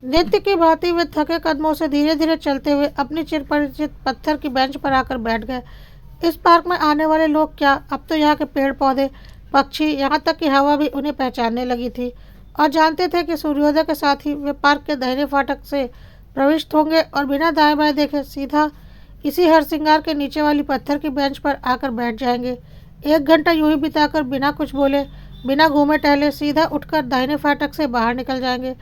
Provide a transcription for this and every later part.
नित्य की भांति वे थके कदमों से धीरे धीरे चलते हुए अपनी चिरपरिचित पत्थर की बेंच पर आकर बैठ गए। इस पार्क में आने वाले लोग क्या, अब तो यहाँ के पेड़ पौधे, पक्षी, यहाँ तक कि हवा भी उन्हें पहचानने लगी थी और जानते थे कि सूर्योदय के साथ ही वे पार्क के दाहिने फाटक से प्रविष्ट होंगे और बिना दाएं बाएं देखे सीधा इसी हरसिंगार के नीचे वाली पत्थर की बेंच पर आकर बैठ जाएंगे। 1 घंटा यूं ही बिताकर बिना कुछ बोले, बिना घूमे टहले सीधा उठकर दाहिने फाटक से बाहर निकल जाएंगे।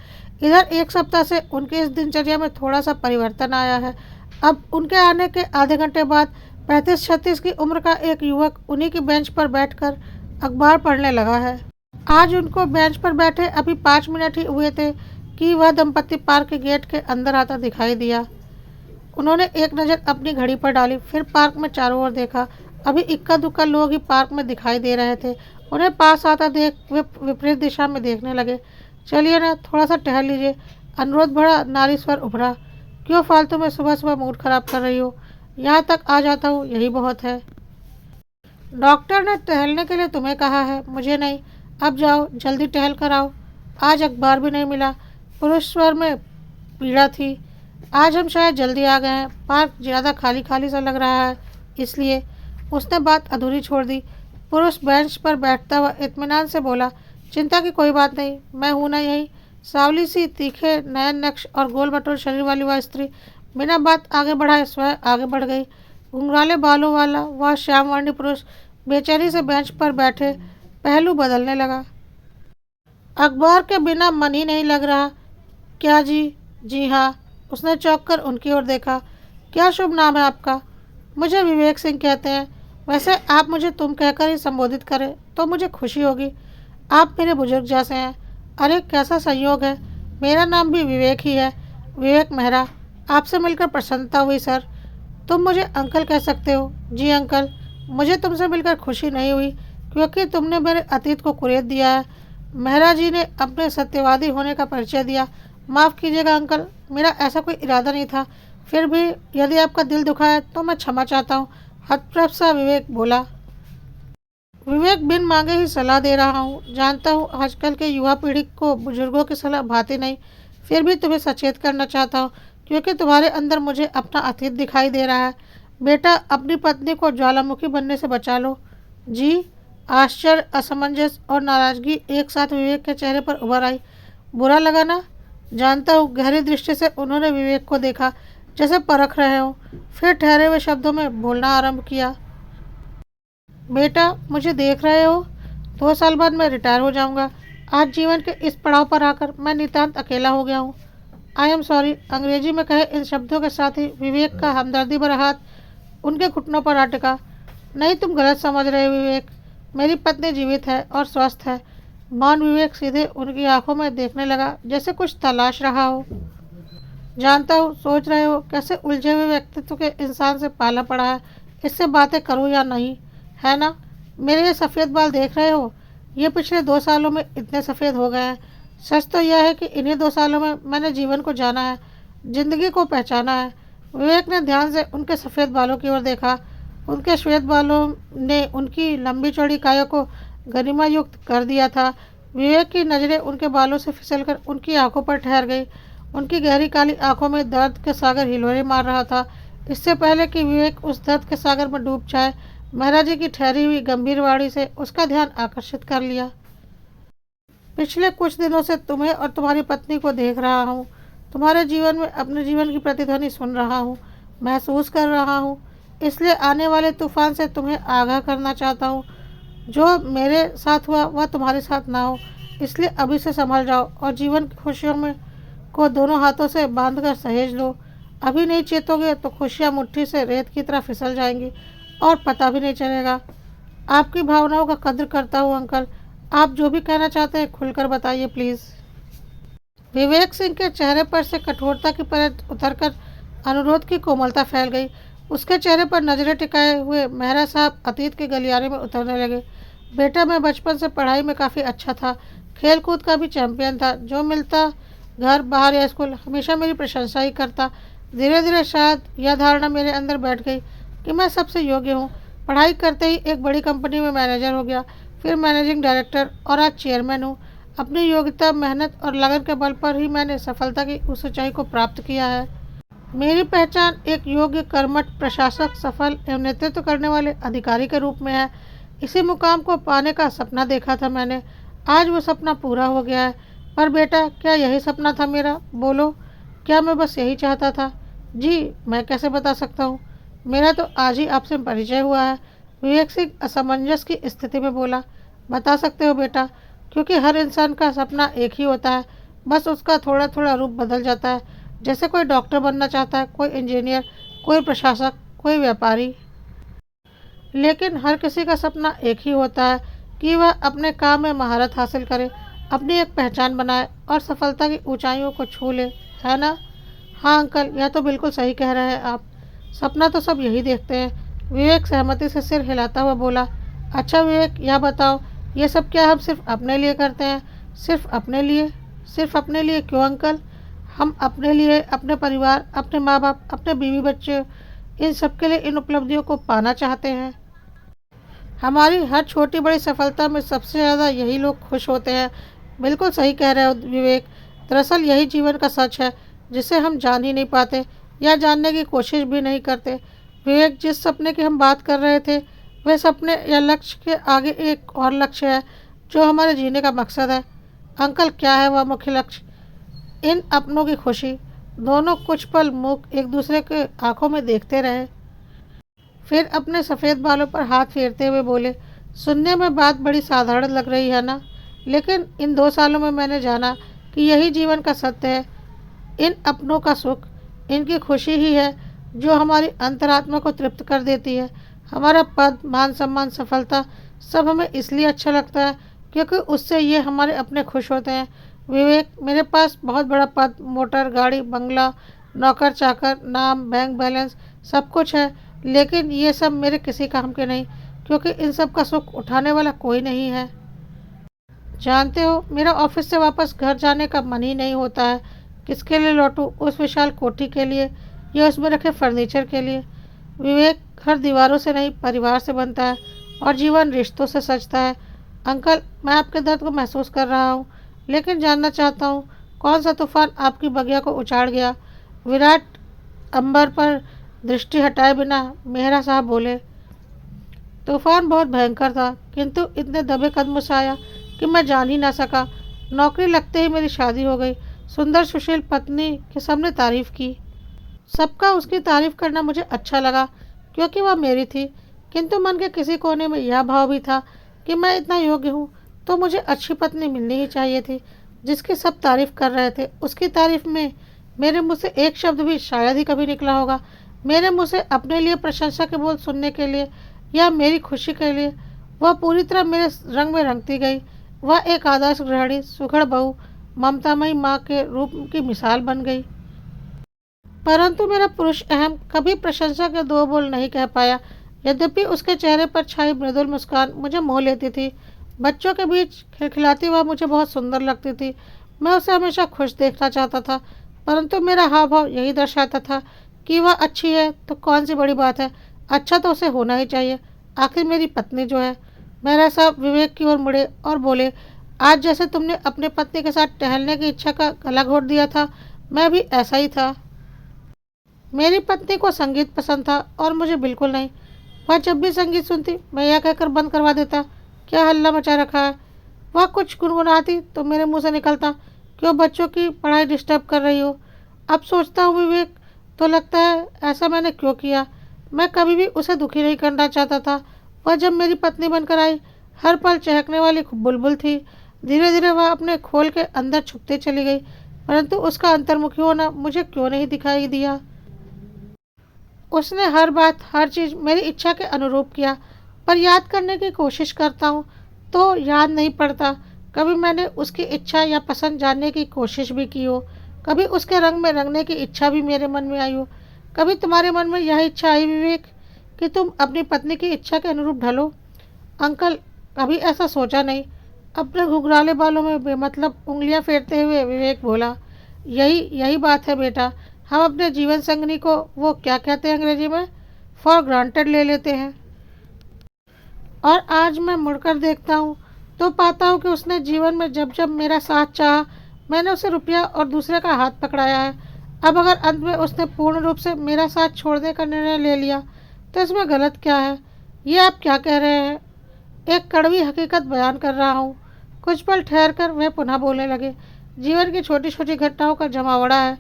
इधर 1 सप्ताह से उनकी इस दिनचर्या में थोड़ा सा परिवर्तन आया है। अब उनके आने के आधे घंटे बाद 35-36 की उम्र का एक युवक उन्हीं की बेंच पर बैठकर अखबार पढ़ने लगा है। आज उनको बेंच पर बैठे अभी 5 मिनट ही हुए थे कि वह दंपति पार्क के गेट के अंदर आता दिखाई दिया। उन्होंने एक नज़र अपनी घड़ी पर डाली, फिर पार्क में चारों ओर देखा। अभी इक्का दुक्का लोग ही पार्क में दिखाई दे रहे थे। उन्हें पास आता देख वे विपरीत दिशा में देखने लगे। चलिए ना, थोड़ा सा टहल लीजिए, अनुरोध भरा नारी स्वर उभरा। क्यों फालतू में सुबह सुबह मूड खराब कर रही हो? यहाँ तक आ जाता हूँ, यही बहुत है। डॉक्टर ने टहलने के लिए तुम्हें कहा है, मुझे नहीं। अब जाओ, जल्दी टहल कर आओ। आज अखबार भी नहीं मिला। पुरुष स्वर में पीड़ा थी। आज हम शायद जल्दी आ गए हैं, पार्क ज़्यादा खाली खाली सा लग रहा है, इसलिए। उसने बात अधूरी छोड़ दी। पुरुष बेंच पर बैठता हुआ इत्मीनान से बोला, चिंता की कोई बात नहीं, मैं हूं ना यहीं। सांवली सी, तीखे नयन नक्श और गोल मटोल शरीर वाली वह स्त्री बिना बात आगे बढ़ाए स्वयं आगे बढ़ गई। घुंघराले बालों वाला वह श्याम वर्णी पुरुष बेचैनी से बेंच पर बैठे पहलू बदलने लगा। अखबार के बिना मन ही नहीं लग रहा। क्या जी? जी हाँ। उसने चौंक कर उनकी ओर देखा। क्या शुभ नाम है आपका? मुझे विवेक सिंह कहते हैं। वैसे आप मुझे तुम कहकर ही संबोधित करें तो मुझे खुशी होगी। आप मेरे बुजुर्ग जैसे हैं। अरे कैसा संयोग है, मेरा नाम भी विवेक ही है, विवेक मेहरा। आपसे मिलकर प्रसन्नता हुई सर। तुम मुझे अंकल कह सकते हो। जी अंकल। मुझे तुमसे मिलकर खुशी नहीं हुई क्योंकि तुमने मेरे अतीत को कुरेद दिया है। मेहरा जी ने अपने सत्यवादी होने का परिचय दिया। माफ़ कीजिएगा अंकल, मेरा ऐसा कोई इरादा नहीं था। फिर भी यदि आपका दिल दुखा है तो मैं क्षमा चाहता हूँ। हतप्रभ सा विवेक बोला। विवेक बिन मांगे ही सलाह दे रहा हूँ। जानता हूँ आजकल के युवा पीढ़ी को बुजुर्गों की सलाह भाती नहीं, फिर भी तुम्हें सचेत करना चाहता हूँ क्योंकि तुम्हारे अंदर मुझे अपना अतीत दिखाई दे रहा है। बेटा, अपनी पत्नी को ज्वालामुखी बनने से बचा लो। जी? आश्चर्य, असमंजस और नाराजगी एक साथ विवेक के चेहरे पर उभर आई। बुरा लगा ना? जानता हूँ। गहरी दृष्टि से उन्होंने विवेक को देखा, जैसे परख रहे हो। फिर ठहरे हुए शब्दों में बोलना आरंभ किया। बेटा, मुझे देख रहे हो, 2 साल बाद मैं रिटायर हो जाऊंगा। आज जीवन के इस पड़ाव पर आकर मैं नितांत अकेला हो गया हूँ। I am sorry. अंग्रेजी में कहे इन शब्दों के साथ ही विवेक का हमदर्दी भरा हाथ उनके घुटनों पर आ टिका। नहीं, तुम गलत समझ रहे हो विवेक। मेरी पत्नी जीवित है और स्वस्थ है। मौन विवेक सीधे उनकी आंखों में देखने लगा, जैसे कुछ तलाश रहा हो। जानता हूँ, सोच रहे हो कैसे उलझे हुए व्यक्तित्व के इंसान से पाला पड़ा है, इससे बातें करूँ या नहीं, है ना? मेरे ये सफ़ेद बाल देख रहे हो, ये पिछले 2 सालों में इतने सफ़ेद हो गए हैं। सच तो यह है कि इन्हीं 2 सालों में मैंने जीवन को जाना है, जिंदगी को पहचाना है। विवेक ने ध्यान से उनके सफ़ेद बालों की ओर देखा। उनके श्वेत बालों ने उनकी लंबी चौड़ी काया को गरिमा युक्त कर दिया था। विवेक की नज़रें उनके बालों से फिसलकर उनकी आंखों पर ठहर गई। उनकी गहरी काली आंखों में दर्द के सागर हिलोरे मार रहा था। इससे पहले कि विवेक उस दर्द के सागर में डूब जाए, महाराज जी की ठहरी हुई गंभीर वाणी से उसका ध्यान आकर्षित कर लिया। पिछले कुछ दिनों से तुम्हें और तुम्हारी पत्नी को देख रहा हूँ। तुम्हारे जीवन में अपने जीवन की प्रतिध्वनि सुन रहा हूँ, महसूस कर रहा हूँ। इसलिए आने वाले तूफान से तुम्हें आगाह करना चाहता हूँ। जो मेरे साथ हुआ वह तुम्हारे साथ ना हो, इसलिए अभी से संभल जाओ और जीवन की खुशियों में को दोनों हाथों से बांध कर सहेज लो। अभी नहीं चेतोगे तो खुशियाँ मुट्ठी से रेत की तरह फिसल जाएंगी और पता भी नहीं चलेगा। आपकी भावनाओं का कद्र करता हूँ अंकल। आप जो भी कहना चाहते हैं खुलकर बताइए प्लीज़। विवेक सिंह के चेहरे पर से कठोरता की परत उतरकर अनुरोध की कोमलता फैल गई। उसके चेहरे पर नजरें टिकाए हुए मेहरा साहब अतीत के गलियारे में उतरने लगे। बेटा, मैं बचपन से पढ़ाई में काफ़ी अच्छा था, खेल कूद का भी चैंपियन था। जो मिलता घर बाहर या स्कूल हमेशा मेरी प्रशंसा ही करता। धीरे धीरे शायद यह धारणा मेरे अंदर बैठ गई कि मैं सबसे योग्य हूँ। पढ़ाई करते ही एक बड़ी कंपनी में मैनेजर हो गया, फिर मैनेजिंग डायरेक्टर और आज चेयरमैन हूँ। अपनी योग्यता, मेहनत और लगन के बल पर ही मैंने सफलता की उस ऊंचाई को प्राप्त किया है। मेरी पहचान एक योग्य, कर्मठ प्रशासक, सफल एवं नेतृत्व करने वाले अधिकारी के रूप में है। इसी मुकाम को पाने का सपना देखा था मैंने, आज वो सपना पूरा हो गया है। पर बेटा, क्या यही सपना था मेरा? बोलो, क्या मैं बस यही चाहता था? जी, मैं कैसे बता सकता हूँ। मेरा तो आज ही आपसे परिचय हुआ है। विवेक सिंह असमंजस की स्थिति में बोला। बता सकते हो बेटा, क्योंकि हर इंसान का सपना एक ही होता है, बस उसका थोड़ा थोड़ा रूप बदल जाता है। जैसे कोई डॉक्टर बनना चाहता है, कोई इंजीनियर, कोई प्रशासक, कोई व्यापारी। लेकिन हर किसी का सपना एक ही होता है कि वह अपने काम में महारत हासिल करे, अपनी एक पहचान बनाए और सफलता की ऊंचाइयों को छू ले, है ना? हाँ अंकल, यह तो बिल्कुल सही कह रहे हैं आप। सपना तो सब यही देखते हैं। विवेक सहमति से सिर हिलाता हुआ बोला। अच्छा विवेक, यह बताओ, ये सब क्या हम सिर्फ अपने लिए करते हैं? सिर्फ अपने लिए? सिर्फ अपने लिए क्यों अंकल? हम अपने लिए, अपने परिवार, अपने माँ बाप, अपने बीवी बच्चे, इन सब के लिए इन उपलब्धियों को पाना चाहते हैं। हमारी हर छोटी बड़ी सफलता में सबसे ज़्यादा यही लोग खुश होते हैं। बिल्कुल सही कह रहे हो विवेक। दरअसल यही जीवन का सच है, जिसे हम जान ही नहीं पाते या जानने की कोशिश भी नहीं करते। विवेक, जिस सपने की हम बात कर रहे थे, वह सपने या लक्ष्य के आगे एक और लक्ष्य है, जो हमारे जीने का मकसद है। अंकल, क्या है वह मुख्य लक्ष्य? इन अपनों की खुशी। दोनों कुछ पल मूक एक दूसरे के आंखों में देखते रहे, फिर अपने सफ़ेद बालों पर हाथ फेरते हुए बोले। सुनने में बात बड़ी साधारण लग रही है ना, लेकिन इन 2 सालों में मैंने जाना कि यही जीवन का सत्य है। इन अपनों का सुख, इनकी खुशी ही है जो हमारी अंतरात्मा को तृप्त कर देती है। हमारा पद, मान सम्मान, सफलता सब हमें इसलिए अच्छा लगता है क्योंकि उससे ये हमारे अपने खुश होते हैं। विवेक, मेरे पास बहुत बड़ा पद, मोटर गाड़ी, बंगला, नौकर चाकर, नाम, बैंक बैलेंस, सब कुछ है, लेकिन ये सब मेरे किसी काम के नहीं, क्योंकि इन सब का सुख उठाने वाला कोई नहीं है। जानते हो, मेरा ऑफिस से वापस घर जाने का मन ही नहीं होता है। किसके लिए लौटूं? उस विशाल कोठी के लिए या उसमें रखे फर्नीचर के लिए? विवेक, घर दीवारों से नहीं, परिवार से बनता है और जीवन रिश्तों से सजता है। अंकल, मैं आपके दर्द को महसूस कर रहा हूँ, लेकिन जानना चाहता हूँ, कौन सा तूफान आपकी बगिया को उजाड़ गया? विराट अंबर पर दृष्टि हटाए बिना मेहरा साहब बोले। तूफान बहुत भयंकर था, किंतु इतने दबे कदमों से आया कि मैं जान ही ना सका। नौकरी लगते ही मेरी शादी हो गई। सुंदर सुशील पत्नी के सबने तारीफ की। सबका उसकी तारीफ करना मुझे अच्छा लगा, क्योंकि वह मेरी थी। किंतु मन के किसी कोने में यह भाव भी था कि मैं इतना योग्य हूँ तो मुझे अच्छी पत्नी मिलनी ही चाहिए थी। जिसकी सब तारीफ कर रहे थे, उसकी तारीफ में मेरे मुँह से एक शब्द भी शायद ही कभी निकला होगा। मेरे मुँह से अपने लिए प्रशंसा के बोल सुनने के लिए या मेरी खुशी के लिए वह पूरी तरह मेरे रंग में रंगती गई। वह एक आदर्श गृहिणी, सुघड़ बहू, ममतामयी माँ के रूप की मिसाल बन गई। परंतु मेरा पुरुष अहम कभी प्रशंसा के 2 बोल नहीं कह पाया, यद्यपि उसके चेहरे पर छाई मृदुल मुस्कान मुझे मोह लेती थी। बच्चों के बीच खिलखिलाती वह मुझे बहुत सुंदर लगती थी। मैं उसे हमेशा खुश देखना चाहता था, परंतु मेरा हाव भाव यही दर्शाता था कि वह अच्छी है तो कौन सी बड़ी बात है, अच्छा तो उसे होना ही चाहिए। आखिर मेरी पत्नी जो है। मेरा साहब विवेक की ओर मुड़े और बोले, आज जैसे तुमने अपनी पत्नी के साथ टहलने की इच्छा का गला घोट दिया था, मैं भी ऐसा ही था। मेरी पत्नी को संगीत पसंद था और मुझे बिल्कुल नहीं। वह जब भी संगीत सुनती, मैं यह कहकर बंद करवा देता, क्या हल्ला मचा रखा है। वह कुछ गुनगुनाती तो मेरे मुंह से निकलता, क्यों बच्चों की पढ़ाई डिस्टर्ब कर रही हो। अब सोचता हूँ विवेक, तो लगता है ऐसा मैंने क्यों किया। मैं कभी भी उसे दुखी नहीं करना चाहता था। वह जब मेरी पत्नी बनकर आई, हर पल चहकने वाली बुलबुल थी। धीरे धीरे वह अपने खोल के अंदर छुपते चली गई, परंतु उसका अंतर्मुखी होना मुझे क्यों नहीं दिखाई दिया। उसने हर बात, हर चीज़ मेरी इच्छा के अनुरूप किया, पर याद करने की कोशिश करता हूँ तो याद नहीं पड़ता। कभी मैंने उसकी इच्छा या पसंद जानने की कोशिश भी की हो, कभी उसके रंग में रंगने की इच्छा भी मेरे मन में आई हो। कभी तुम्हारे मन में यह इच्छा आई विवेक कि तुम अपनी पत्नी की इच्छा के अनुरूप ढलो? अंकल, कभी ऐसा सोचा नहीं। अपने घुंघराले बालों में बेमतलब उंगलियां फेरते हुए विवेक बोला। यही यही बात है बेटा, हम अपने जीवन संगनी को, वो क्या कहते हैं अंग्रेजी में, फॉर ग्रांटेड ले लेते हैं। और आज मैं मुड़कर देखता हूँ तो पाता हूँ कि उसने जीवन में जब जब मेरा साथ चाहा, मैंने उसे रुपया और दूसरे का हाथ पकड़ाया है। अब अगर अंत में उसने पूर्ण रूप से मेरा साथ छोड़ने का निर्णय ले लिया, तो इसमें गलत क्या है? ये आप क्या कह रहे हैं? एक कड़वी हकीकत बयान कर रहा हूँ। कुछ पल ठहर कर वह पुनः बोलने लगे। जीवन की छोटी छोटी घटनाओं का जमावड़ा है।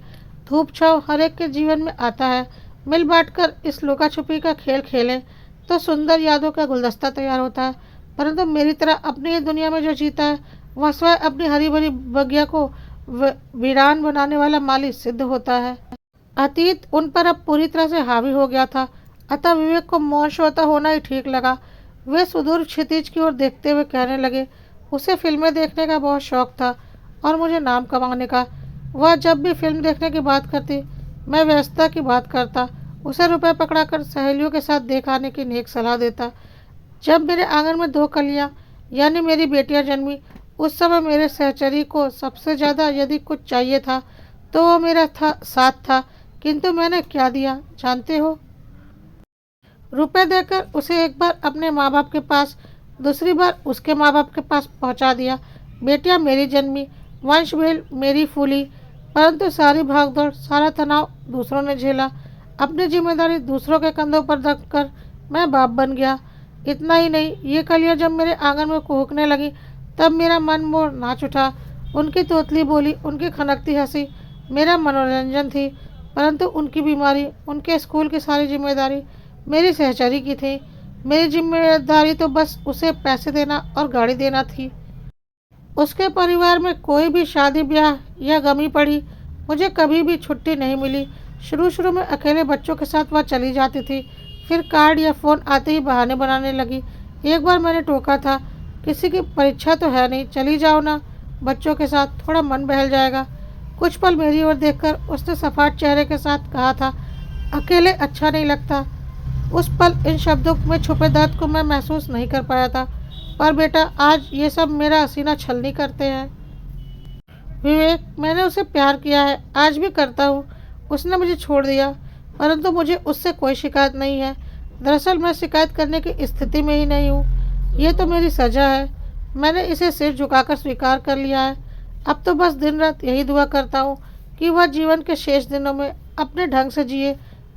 धूप छाँव हर एक के जीवन में आता है। मिल बांट कर इस लुका छुपी का खेल खेलें तो सुंदर यादों का गुलदस्ता तैयार होता है। परंतु मेरी तरह अपनी ही दुनिया में जो जीता है, वह स्वयं अपनी हरी भरी बगिया को वीरान बनाने वाला माली सिद्ध होता है। अतीत उन पर अब पूरी तरह से हावी हो गया था, अतः विवेक को मौन श्रोता होना ही ठीक लगा। वे सुदूर क्षितिज की ओर देखते हुए कहने लगे, उसे फिल्में देखने का बहुत शौक था और मुझे नाम कमाने का। वह जब भी फिल्म देखने की बात करती, मैं व्यस्तता की बात करता, उसे रुपए पकड़ाकर सहेलियों के साथ देख आने की नेक सलाह देता। जब मेरे आंगन में 2 कलियां यानी मेरी बेटियां जन्मी, उस समय मेरे सहचरी को सबसे ज़्यादा यदि कुछ चाहिए था तो वो मेरा साथ था। किंतु मैंने क्या दिया जानते हो? रुपए देकर उसे एक बार अपने माँ बाप के पास, दूसरी बार उसके माँ बाप के पास पहुँचा दिया। बेटियाँ मेरी जन्मी, वंश भेल मेरी फूली, परंतु सारी भागदौड़, सारा तनाव दूसरों ने झेला। अपनी जिम्मेदारी दूसरों के कंधों पर रख कर मैं बाप बन गया। इतना ही नहीं, ये कलियां जब मेरे आंगन में कुहकने लगी, तब मेरा मन मोर नाच उठा। उनकी तोतली बोली, उनकी खनकती हंसी मेरा मनोरंजन थी, परंतु उनकी बीमारी, उनके स्कूल की सारी जिम्मेदारी मेरी सहचरी की थी। मेरी जिम्मेदारी तो बस उसे पैसे देना और गाड़ी देना थी। उसके परिवार में कोई भी शादी ब्याह या गमी पड़ी, मुझे कभी भी छुट्टी नहीं मिली। शुरू शुरू में अकेले बच्चों के साथ वह चली जाती थी, फिर कार्ड या फ़ोन आते ही बहाने बनाने लगी। एक बार मैंने टोका था, किसी की परीक्षा तो है नहीं, चली जाओ ना बच्चों के साथ, थोड़ा मन बहल जाएगा। कुछ पल मेरी ओर देखकर उसने सपाट चेहरे के साथ कहा था, अकेले अच्छा नहीं लगता। उस पल इन शब्दों में छुपे दर्द को मैं महसूस नहीं कर पाया था, पर बेटा आज ये सब मेरा सीना छलनी करते हैं। विवेक, मैंने उसे प्यार किया है, आज भी करता हूँ। उसने मुझे छोड़ दिया, परंतु मुझे उससे कोई शिकायत नहीं है। दरअसल मैं शिकायत करने की स्थिति में ही नहीं हूँ। ये तो मेरी सज़ा है, मैंने इसे सिर झुकाकर स्वीकार कर लिया है। अब तो बस दिन रात यही दुआ करता हूँ कि वह जीवन के शेष दिनों में अपने ढंग से जिए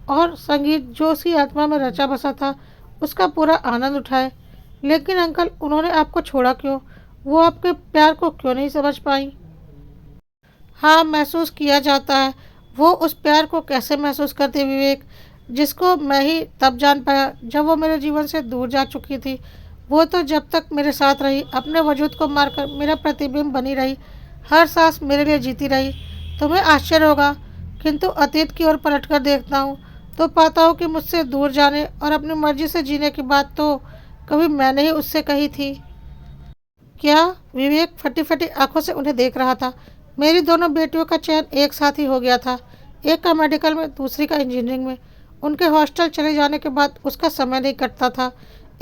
और संगीत जो उसकी आत्मा में रचा बसा था, उसका पूरा आनंद उठाए। लेकिन अंकल, उन्होंने आपको छोड़ा क्यों? वो आपके प्यार को क्यों नहीं समझ पाई? हाँ, महसूस किया जाता है। वो उस प्यार को कैसे महसूस करती विवेक, जिसको मैं ही तब जान पाया जब वो मेरे जीवन से दूर जा चुकी थी। वो तो जब तक मेरे साथ रही, अपने वजूद को मारकर मेरा प्रतिबिंब बनी रही, हर सांस मेरे लिए जीती रही। तुम्हें आश्चर्य होगा, किंतु अतीत की ओर पलटकर देखता हूँ तो पाता हूँ कि मुझसे दूर जाने और अपनी मर्जी से जीने की बात तो कभी मैंने ही उससे कही थी। क्या? विवेक फटी फटी आंखों से उन्हें देख रहा था। मेरी दोनों बेटियों का चयन एक साथ ही हो गया था, एक का मेडिकल में, दूसरी का इंजीनियरिंग में। उनके हॉस्टल चले जाने के बाद उसका समय नहीं कटता था।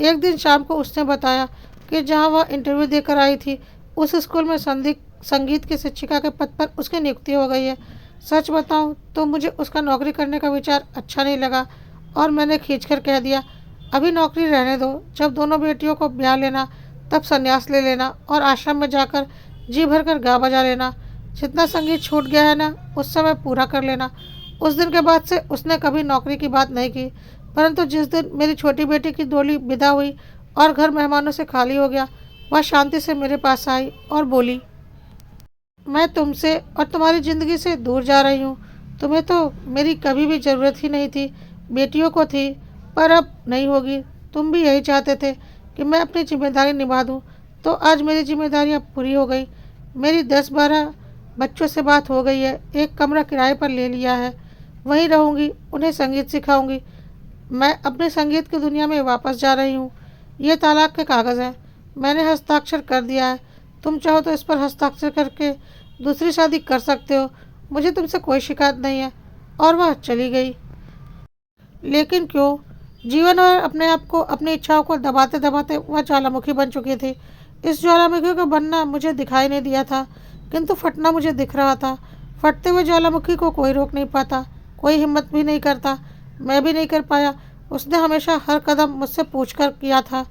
एक दिन शाम को उसने बताया कि जहां वह इंटरव्यू देकर आई थी, उस स्कूल में संगीत की शिक्षिका के पद पर उसकी नियुक्ति हो गई है। सच बताऊं तो मुझे उसका नौकरी करने का विचार अच्छा नहीं लगा और मैंने खींचकर कह दिया, अभी नौकरी रहने दो, जब दोनों बेटियों को ब्याह लेना तब संन्यास ले लेना और आश्रम में जाकर जी भर कर गा बजा लेना। जितना संगीत छूट गया है ना, उस समय पूरा कर लेना। उस दिन के बाद से उसने कभी नौकरी की बात नहीं की, परंतु जिस दिन मेरी छोटी बेटी की डोली विदा हुई और घर मेहमानों से खाली हो गया, वह शांति से मेरे पास आई और बोली, मैं तुमसे और तुम्हारी ज़िंदगी से दूर जा रही हूँ। तुम्हें तो मेरी कभी भी ज़रूरत ही नहीं थी, बेटियों को थी, पर अब नहीं होगी। तुम भी यही चाहते थे कि मैं अपनी जिम्मेदारी निभा दूँ, तो आज मेरी जिम्मेदारी अब पूरी हो गई। मेरी 10-12 बच्चों से बात हो गई है, एक कमरा किराए पर ले लिया है, वहीं रहूँगी, उन्हें संगीत सिखाऊंगी। मैं अपने संगीत की दुनिया में वापस जा रही हूँ। ये तलाक के कागज़ हैं, मैंने हस्ताक्षर कर दिया है। तुम चाहो तो इस पर हस्ताक्षर करके दूसरी शादी कर सकते हो, मुझे तुमसे कोई शिकायत नहीं है। और वह चली गई। लेकिन क्यों? जीवन और अपने आप को, अपनी इच्छाओं को दबाते दबाते वह ज्वालामुखी बन चुकी थी। इस ज्वालामुखी का बनना मुझे दिखाई नहीं दिया था, किंतु फटना मुझे दिख रहा था। फटते हुए ज्वालामुखी को कोई रोक नहीं पाता, कोई हिम्मत भी नहीं करता, मैं भी नहीं कर पाया। उसने हमेशा हर कदम मुझसे पूछ कर किया था,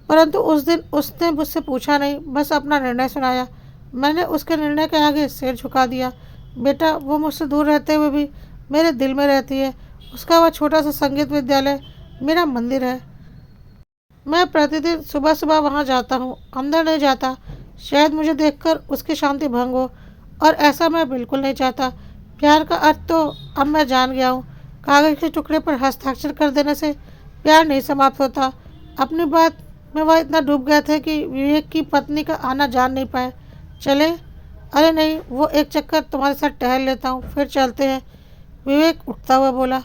परंतु उस दिन उसने मुझसे पूछा नहीं, बस अपना निर्णय सुनाया। मैंने उसके निर्णय के आगे सिर झुका दिया। बेटा, वो मुझसे दूर रहते हुए भी मेरे दिल में रहती है। उसका वह छोटा सा संगीत विद्यालय मेरा मंदिर है। मैं प्रतिदिन सुबह सुबह वहाँ जाता हूँ, अंदर नहीं जाता। शायद मुझे देखकर उसकी शांति भंग हो, और ऐसा मैं बिल्कुल नहीं चाहता। प्यार का अर्थ तो अब मैं जान गया हूँ। कागज़ के टुकड़े पर हस्ताक्षर कर देने से प्यार नहीं समाप्त होता। अपनी बात में वह इतना डूब गए थे कि विवेक की पत्नी का आना जान नहीं पाए। चले? अरे नहीं, वो एक चक्कर तुम्हारे साथ टहल लेता हूँ, फिर चलते हैं, विवेक उठता हुआ बोला।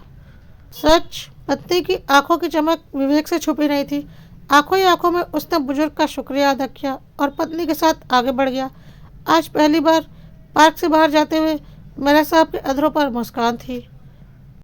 सच? पत्नी की आंखों की चमक विवेक से छुपी नहीं थी। आंखों ही आंखों में उसने बुजुर्ग का शुक्रिया अदा किया और पत्नी के साथ आगे बढ़ गया। आज पहली बार पार्क से बाहर जाते हुए मेरा साहब के अधरों पर मुस्कान थी।